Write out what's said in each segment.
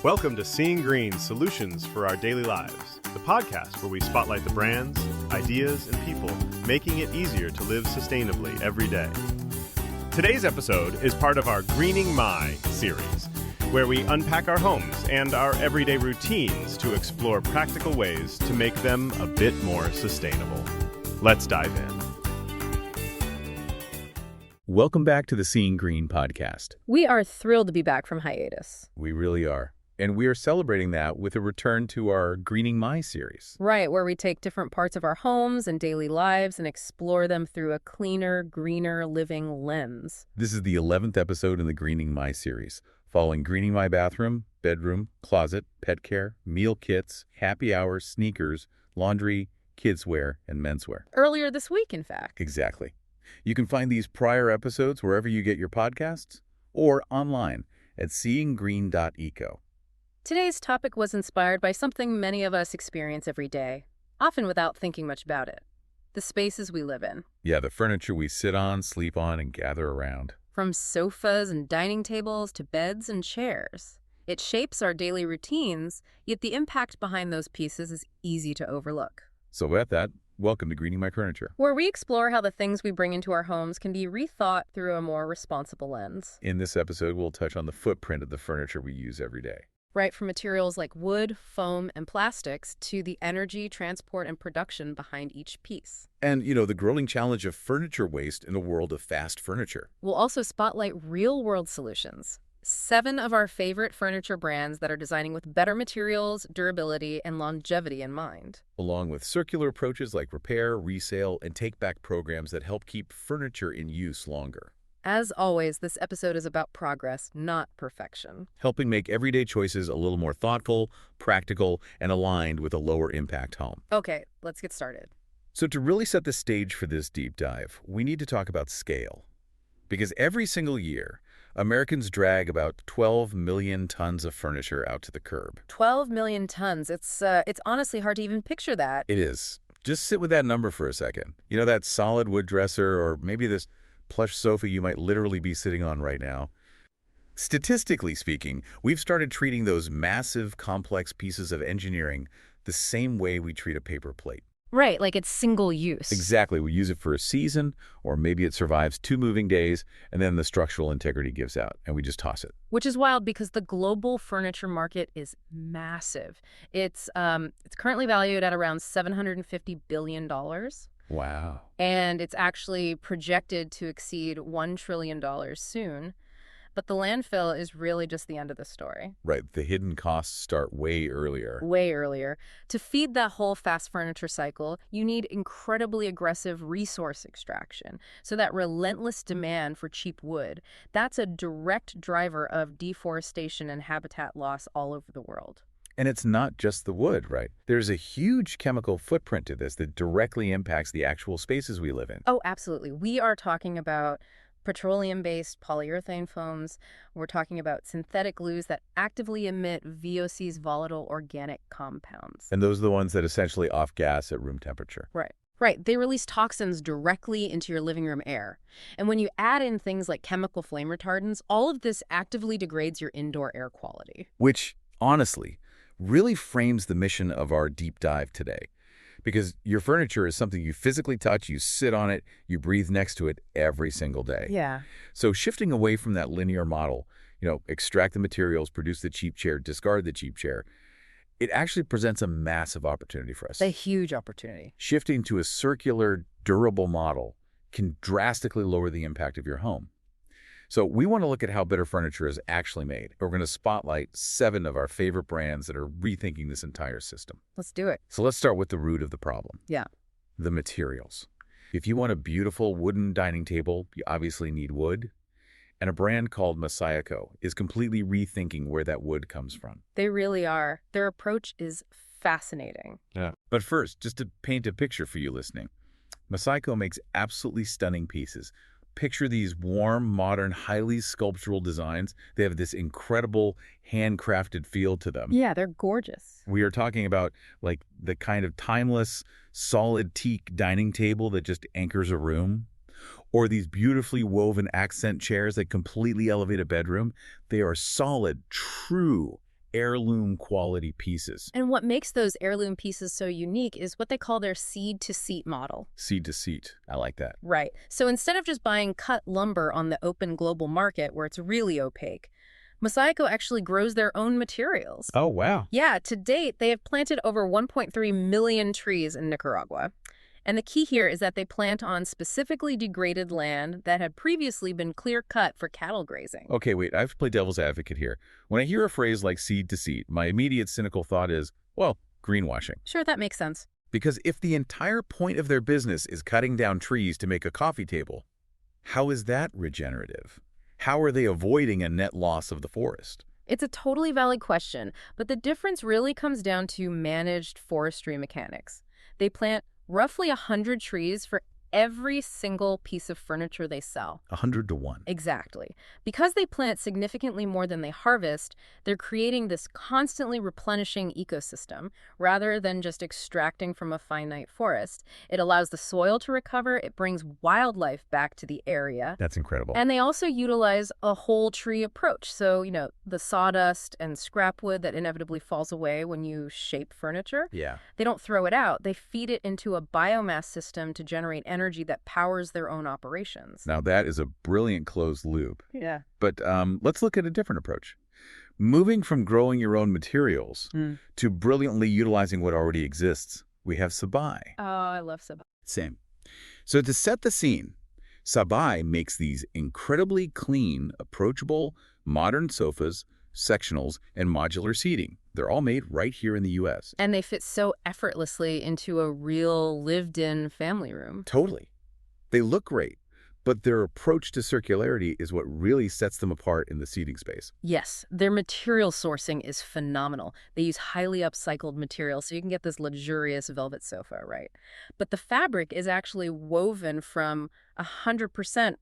Welcome to Seeing Green Solutions for Our Daily Lives, the podcast where we spotlight the brands, ideas, and people making it easier to live sustainably every day. Today's episode is part of our Greening My series, where we unpack our homes and our everyday routines to explore practical ways to make them a bit more sustainable. Let's dive in. Welcome back to the Seeing Green podcast. We are thrilled to be back from hiatus. We really are. And we are celebrating that with a return to our Greening My series. Right, where we take different parts of our homes and daily lives and explore them through a cleaner, greener living lens. This is the 11th episode in the Greening My series, following greening my bathroom, bedroom, closet, pet care, meal kits, happy hours, sneakers, laundry, kids' wear, and menswear. Earlier this week, in fact. Exactly. You can find these prior episodes wherever you get your podcasts or online at seeinggreen.eco. Today's topic was inspired by something many of us experience every day, often without thinking much about it. The spaces we live in. Yeah, the furniture we sit on, sleep on, and gather around. From sofas and dining tables to beds and chairs. It shapes our daily routines, yet the impact behind those pieces is easy to overlook. So with that, welcome to Greening My Furniture, where we explore how the things we bring into our homes can be rethought through a more responsible lens. In this episode, we'll touch on the footprint of the furniture we use every day. Right from materials like wood, foam, and plastics to the energy, transport, and production behind each piece. And, the growing challenge of furniture waste in a world of fast furniture. We'll also spotlight real-world solutions. 7 of our favorite furniture brands that are designing with better materials, durability, and longevity in mind. Along with circular approaches like repair, resale, and take-back programs that help keep furniture in use longer. As always, this episode is about progress, not perfection. Helping make everyday choices a little more thoughtful, practical, and aligned with a lower impact home. Okay, let's get started. So to really set the stage for this deep dive, we need to talk about scale. Because every single year, Americans drag about 12 million tons of furniture out to the curb. 12 million tons. It's honestly hard to even picture that. It is. Just sit with that number for a second. That solid wood dresser, or maybe this plush sofa you might literally be sitting on right now. Statistically speaking, we've started treating those massive, complex pieces of engineering the same way we treat a paper plate. Right, like it's single use. Exactly. We use it for a season, or maybe it survives 2 moving days, and then the structural integrity gives out, and we just toss it. Which is wild because the global furniture market is massive. It's currently valued at around $750 billion. Wow. And it's actually projected to exceed $1 trillion soon. But the landfill is really just the end of the story. Right. The hidden costs start way earlier. Way earlier. To feed that whole fast furniture cycle, you need incredibly aggressive resource extraction. So that relentless demand for cheap wood, that's a direct driver of deforestation and habitat loss all over the world. And it's not just the wood, right? There's a huge chemical footprint to this that directly impacts the actual spaces we live in. Oh, absolutely. We are talking about petroleum-based polyurethane foams. We're talking about synthetic glues that actively emit VOC's volatile organic compounds. And those are the ones that essentially off gas at room temperature. Right. Right. They release toxins directly into your living room air. And when you add in things like chemical flame retardants, all of this actively degrades your indoor air quality. Which, honestly, really frames the mission of our deep dive today. Because your furniture is something you physically touch, you sit on it, you breathe next to it every single day. Yeah. So shifting away from that linear model, extract the materials, produce the cheap chair, discard the cheap chair, it actually presents a massive opportunity for us. A huge opportunity. Shifting to a circular, durable model can drastically lower the impact of your home. So we want to look at how better furniture is actually made. We're going to spotlight 7 of our favorite brands that are rethinking this entire system. Let's do it. So let's start with the root of the problem. Yeah. The materials. If you want a beautiful wooden dining table, you obviously need wood. And a brand called Masayako is completely rethinking where that wood comes from. They really are. Their approach is fascinating. Yeah. But first, just to paint a picture for you listening, Masayako makes absolutely stunning pieces. Picture these warm, modern, highly sculptural designs. They have this incredible handcrafted feel to them. Yeah, they're gorgeous. We are talking about like the kind of timeless, solid teak dining table that just anchors a room. Or these beautifully woven accent chairs that completely elevate a bedroom. They are solid, true, heirloom quality pieces. And what makes those heirloom pieces so unique is what they call their seed-to-seat model. Seed to seat. I like that. Right. So instead of just buying cut lumber on the open global market where it's really opaque, Mosaico actually grows their own materials. Oh, wow. Yeah, to date, they have planted over 1.3 million trees in Nicaragua. And the key here is that they plant on specifically degraded land that had previously been clear-cut for cattle grazing. Okay, wait, I have to play devil's advocate here. When I hear a phrase like seed to seat, my immediate cynical thought is, well, greenwashing. Sure, that makes sense. Because if the entire point of their business is cutting down trees to make a coffee table, how is that regenerative? How are they avoiding a net loss of the forest? It's a totally valid question, but the difference really comes down to managed forestry mechanics. They plant roughly 100 trees for every single piece of furniture they sell. 100 to 1. Exactly. Because they plant significantly more than they harvest, they're creating this constantly replenishing ecosystem rather than just extracting from a finite forest. It allows the soil to recover, it brings wildlife back to the area. That's incredible. And they also utilize a whole tree approach. So, the sawdust and scrap wood that inevitably falls away when you shape furniture, Yeah. they don't throw it out. They feed it into a biomass system to generate energy that powers their own operations. Now that is a brilliant closed loop. Yeah. But let's look at a different approach. Moving from growing your own materials to brilliantly utilizing what already exists, we have Sabai. Oh, I love Sabah. Same. So to set the scene, Sabai makes these incredibly clean, approachable, modern sofas, sectionals, and modular seating. They're all made right here in the U.S. And they fit so effortlessly into a real lived-in family room. Totally. They look great, but their approach to circularity is what really sets them apart in the seating space. Yes, their material sourcing is phenomenal. They use highly upcycled materials, so you can get this luxurious velvet sofa, right? But the fabric is actually woven from 100%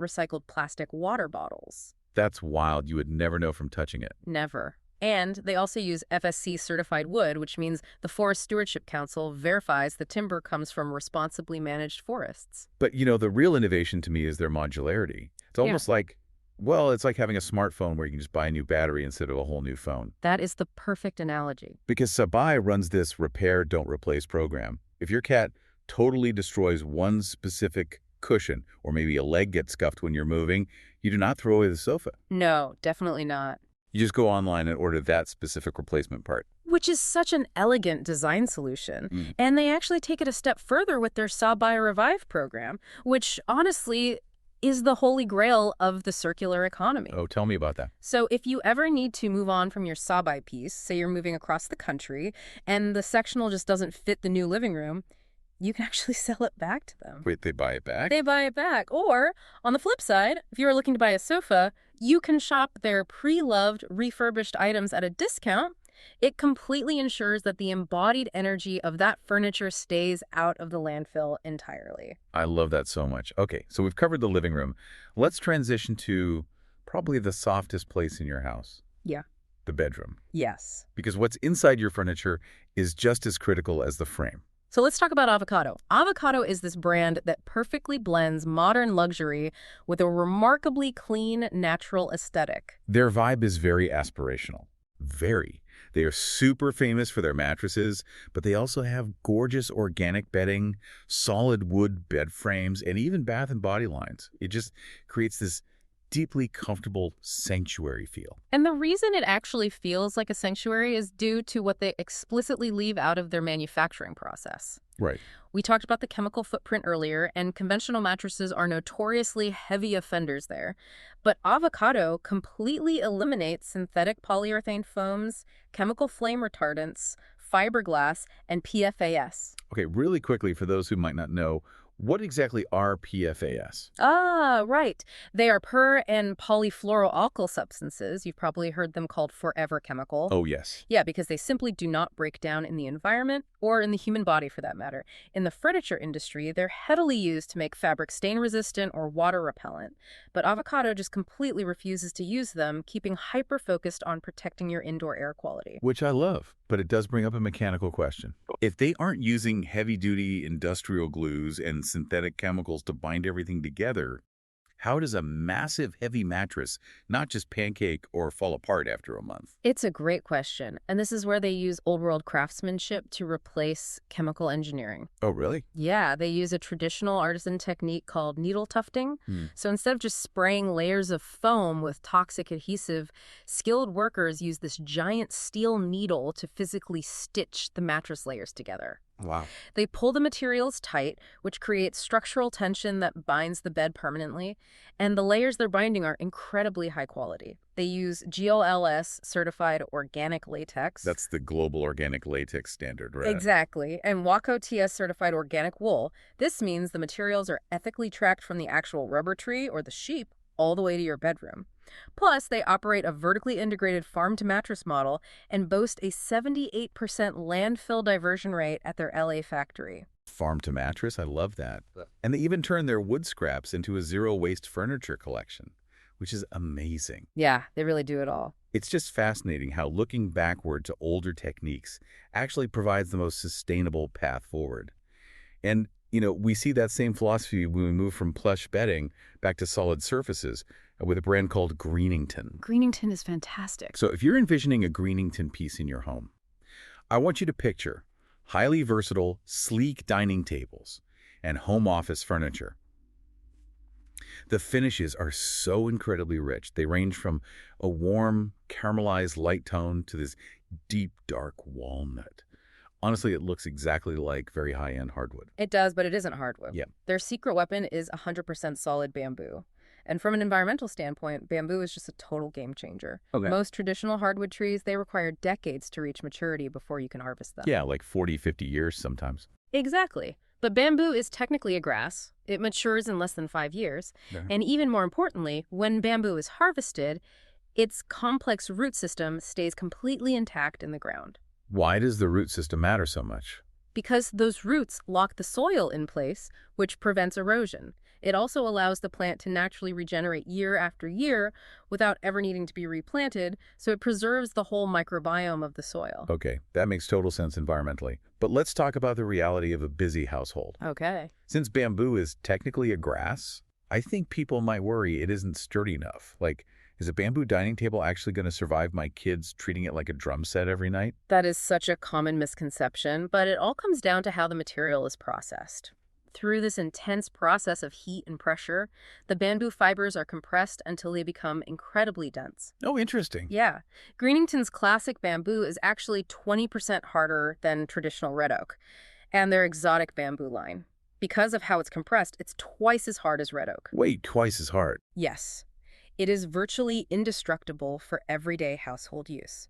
recycled plastic water bottles. That's wild. You would never know from touching it. Never. And they also use FSC certified wood, which means the Forest Stewardship Council verifies the timber comes from responsibly managed forests. But, the real innovation to me is their modularity. It's almost like, well, it's like having a smartphone where you can just buy a new battery instead of a whole new phone. That is the perfect analogy. Because Sabai runs this repair, don't replace program. If your cat totally destroys one specific cushion, or maybe a leg gets scuffed when you're moving, you do not throw away the sofa. No, definitely not. You just go online and order that specific replacement part. Which is such an elegant design solution. And they actually take it a step further with their Sabai Revive program, which honestly is the holy grail of the circular economy. Oh, tell me about that. So if you ever need to move on from your Sabai piece, say you're moving across the country, and the sectional just doesn't fit the new living room, you can actually sell it back to them. Wait, they buy it back? They buy it back. Or, on the flip side, if you are looking to buy a sofa, you can shop their pre-loved, refurbished items at a discount. It completely ensures that the embodied energy of that furniture stays out of the landfill entirely. I love that so much. Okay, so we've covered the living room. Let's transition to probably the softest place in your house. Yeah. The bedroom. Yes. Because what's inside your furniture is just as critical as the frame. So let's talk about Avocado. Avocado is this brand that perfectly blends modern luxury with a remarkably clean, natural aesthetic. Their vibe is very aspirational. Very. They are super famous for their mattresses, but they also have gorgeous organic bedding, solid wood bed frames, and even bath and body lines. It just creates this deeply comfortable sanctuary feel. And the reason it actually feels like a sanctuary is due to what they explicitly leave out of their manufacturing process. Right. We talked about the chemical footprint earlier, and conventional mattresses are notoriously heavy offenders there. But Avocado completely eliminates synthetic polyurethane foams, chemical flame retardants, fiberglass, and PFAS. Okay, really quickly, for those who might not know, what exactly are PFAS? Ah, right. They are per- and polyfluoroalkyl substances. You've probably heard them called forever chemical. Oh, yes. Yeah, because they simply do not break down in the environment or in the human body for that matter. In the furniture industry, they're heavily used to make fabric stain resistant or water repellent. But Avocado just completely refuses to use them, keeping hyper-focused on protecting your indoor air quality. Which I love, but it does bring up a mechanical question. If they aren't using heavy-duty industrial glues and synthetic chemicals to bind everything together, How does a massive, heavy mattress not just pancake or fall apart after a month? It's a great question, and this is where they use old world craftsmanship to replace chemical engineering. Oh, really? Yeah, they use a traditional artisan technique called needle tufting. So instead of just spraying layers of foam with toxic adhesive, skilled workers use this giant steel needle to physically stitch the mattress layers together. Wow. They pull the materials tight, which creates structural tension that binds the bed permanently, and the layers they're binding are incredibly high quality. They use GOLS certified organic latex. That's the global organic latex standard, right? Exactly. And WACO TS certified organic wool. This means the materials are ethically tracked from the actual rubber tree or the sheep all the way to your bedroom. Plus, they operate a vertically integrated farm-to-mattress model and boast a 78% landfill diversion rate at their LA factory. Farm to mattress, I love that. And they even turn their wood scraps into a zero-waste furniture collection, which is amazing. Yeah, they really do it all. It's just fascinating how looking backward to older techniques actually provides the most sustainable path forward. And, we see that same philosophy when we move from plush bedding back to solid surfaces with a brand called Greenington. Greenington is fantastic. So if you're envisioning a Greenington piece in your home, I want you to picture highly versatile, sleek dining tables and home office furniture. The finishes are so incredibly rich. They range from a warm, caramelized light tone to this deep, dark walnut. Honestly, it looks exactly like very high-end hardwood. It does, but it isn't hardwood. Yeah. Their secret weapon is 100% solid bamboo. And from an environmental standpoint, bamboo is just a total game changer. Okay. Most traditional hardwood trees, they require decades to reach maturity before you can harvest them. Yeah, like 40, 50 years sometimes. Exactly. But bamboo is technically a grass. It matures in less than 5 years. Yeah. And even more importantly, when bamboo is harvested, its complex root system stays completely intact in the ground. Why does the root system matter so much? Because those roots lock the soil in place, which prevents erosion. It also allows the plant to naturally regenerate year after year without ever needing to be replanted, so it preserves the whole microbiome of the soil. Okay, that makes total sense environmentally. But let's talk about the reality of a busy household. Okay. Since bamboo is technically a grass, I think people might worry it isn't sturdy enough. Like, is a bamboo dining table actually going to survive my kids treating it like a drum set every night? That is such a common misconception, but it all comes down to how the material is processed. Through this intense process of heat and pressure, the bamboo fibers are compressed until they become incredibly dense. Oh, interesting. Yeah. Greenington's classic bamboo is actually 20% harder than traditional red oak, and their exotic bamboo line. Because of how it's compressed, it's twice as hard as red oak. Wait, twice as hard. Yes. It is virtually indestructible for everyday household use.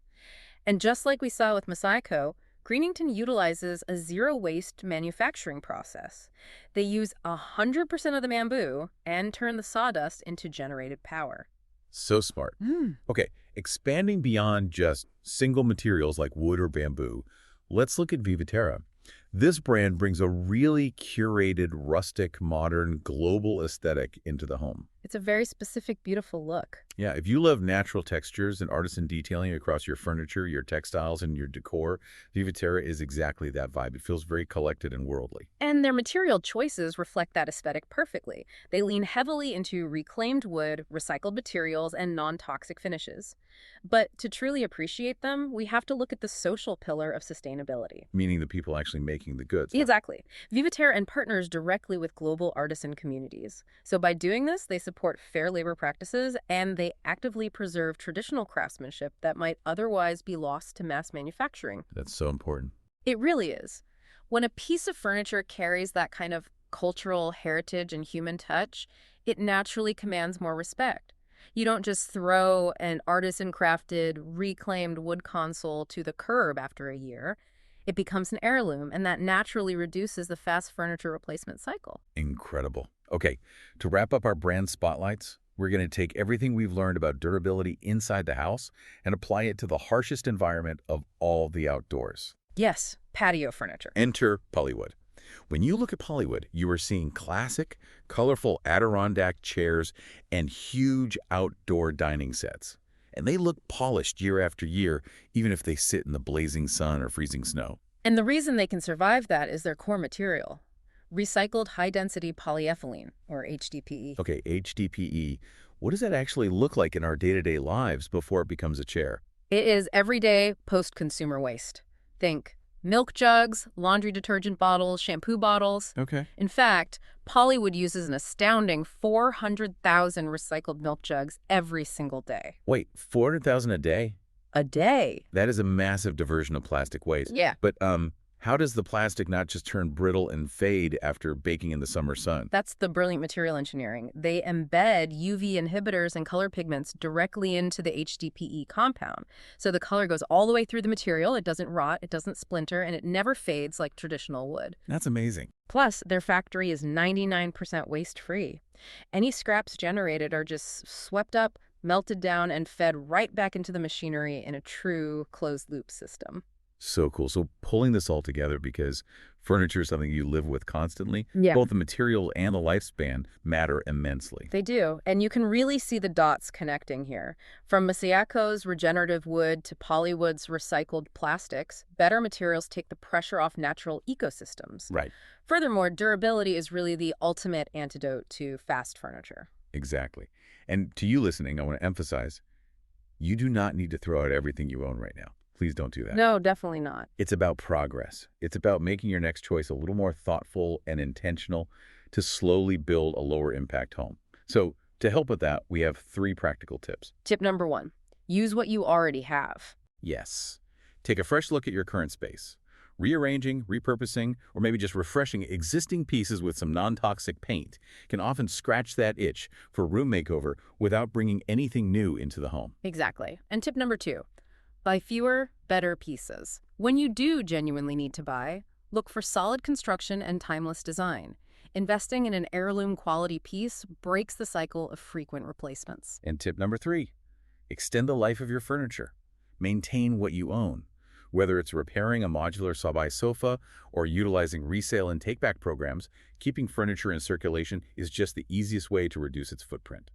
And just like we saw with Masaiko, Greenington utilizes a zero-waste manufacturing process. They use 100% of the bamboo and turn the sawdust into generated power. So smart. Okay, expanding beyond just single materials like wood or bamboo, let's look at Vivaterra. This brand brings a really curated, rustic, modern, global aesthetic into the home. It's a very specific, beautiful look. Yeah, if you love natural textures and artisan detailing across your furniture, your textiles, and your decor, Vivaterra is exactly that vibe. It feels very collected and worldly. And their material choices reflect that aesthetic perfectly. They lean heavily into reclaimed wood, recycled materials, and non-toxic finishes. But to truly appreciate them, we have to look at the social pillar of sustainability. Meaning the people actually making the goods. Exactly. Vivaterra and partners directly with global artisan communities. So by doing this, they support fair labor practices and they actively preserve traditional craftsmanship that might otherwise be lost to mass manufacturing. That's so important. It really is. When a piece of furniture carries that kind of cultural heritage and human touch, it naturally commands more respect. You don't just throw an artisan-crafted, reclaimed wood console to the curb after a year. It becomes an heirloom, and that naturally reduces the fast furniture replacement cycle. Incredible. Okay, to wrap up our brand spotlights, we're going to take everything we've learned about durability inside the house and apply it to the harshest environment of all the outdoors. Yes, patio furniture. Enter Polywood. When you look at Polywood, you are seeing classic, colorful Adirondack chairs and huge outdoor dining sets. And they look polished year after year, even if they sit in the blazing sun or freezing snow. And the reason they can survive that is their core material. recycled high-density polyethylene, or HDPE. Okay, HDPE. What does that actually look like in our day-to-day lives before it becomes a chair? It is everyday post-consumer waste. Think milk jugs, laundry detergent bottles, shampoo bottles. Okay. In fact, Pollywood uses an astounding 400,000 recycled milk jugs every single day. Wait, 400,000 a day? A day? That is a massive diversion of plastic waste. Yeah. But how does the plastic not just turn brittle and fade after baking in the summer sun? That's the brilliant material engineering. They embed UV inhibitors and color pigments directly into the HDPE compound. So the color goes all the way through the material, it doesn't rot, it doesn't splinter, and it never fades like traditional wood. That's amazing. Plus, their factory is 99% waste-free. Any scraps generated are just swept up, melted down, and fed right back into the machinery in a true closed-loop system. So cool. So pulling this all together, because furniture is something you live with constantly, Yeah. both the material and the lifespan matter immensely. They do, and you can really see the dots connecting here. From Masiako's regenerative wood to Pollywood's recycled plastics, better materials take the pressure off natural ecosystems. Right. Furthermore, durability is really the ultimate antidote to fast furniture. Exactly. And to you listening, I want to emphasize, you do not need to throw out everything you own right now. Please don't do that. No, definitely not. It's about progress. It's about making your next choice a little more thoughtful and intentional to slowly build a lower impact home. So to help with that, we have 3 practical tips. Tip number 1, use what you already have. Yes. Take a fresh look at your current space. Rearranging, repurposing, or maybe just refreshing existing pieces with some non-toxic paint can often scratch that itch for room makeover without bringing anything new into the home. Exactly. And tip number 2, buy fewer, better pieces. When you do genuinely need to buy, look for solid construction and timeless design. Investing in an heirloom quality piece breaks the cycle of frequent replacements. And tip number 3, extend the life of your furniture. Maintain what you own. Whether it's repairing a modular saw-by sofa or utilizing resale and take-back programs, keeping furniture in circulation is just the easiest way to reduce its footprint.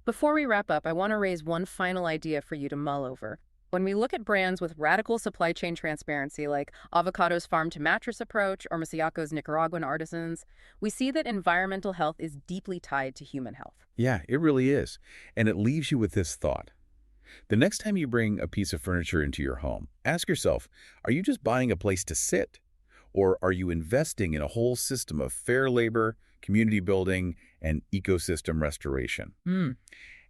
Before we wrap up, I want to raise one final idea for you to mull over. When we look at brands with radical supply chain transparency like Avocado's farm-to-mattress approach or Masiako's Nicaraguan artisans, we see that environmental health is deeply tied to human health. Yeah, it really is. And it leaves you with this thought. The next time you bring a piece of furniture into your home, ask yourself, are you just buying a place to sit? Or are you investing in a whole system of fair labor, community building, and ecosystem restoration?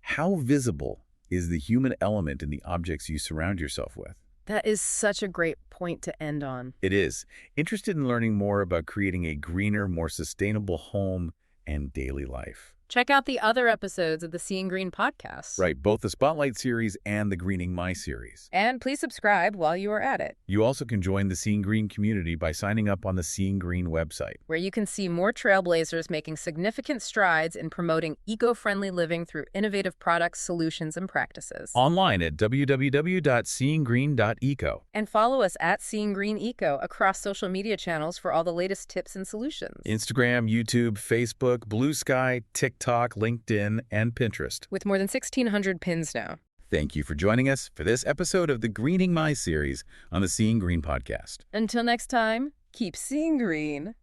How visible is the human element in the objects you surround yourself with? That is such a great point to end on. It is. Interested in learning more about creating a greener, more sustainable home and daily life? Check out the other episodes of the Seeing Green podcast. Right, both the Spotlight series and the Greening My series. And please subscribe while you are at it, You also can join the Seeing Green community by signing up on the Seeing Green website. where you can see more trailblazers making significant strides in promoting eco-friendly living through innovative products, solutions, and practices. Online at www.seeinggreen.eco. And follow us at Seeing Green Eco across social media channels for all the latest tips and solutions. Instagram, YouTube, Facebook, Blue Sky, TikTok, LinkedIn, and Pinterest. With more than 1,600 pins now. Thank you for joining us for this episode of the Greening My series on the Seeing Green podcast. Until next time, keep seeing green.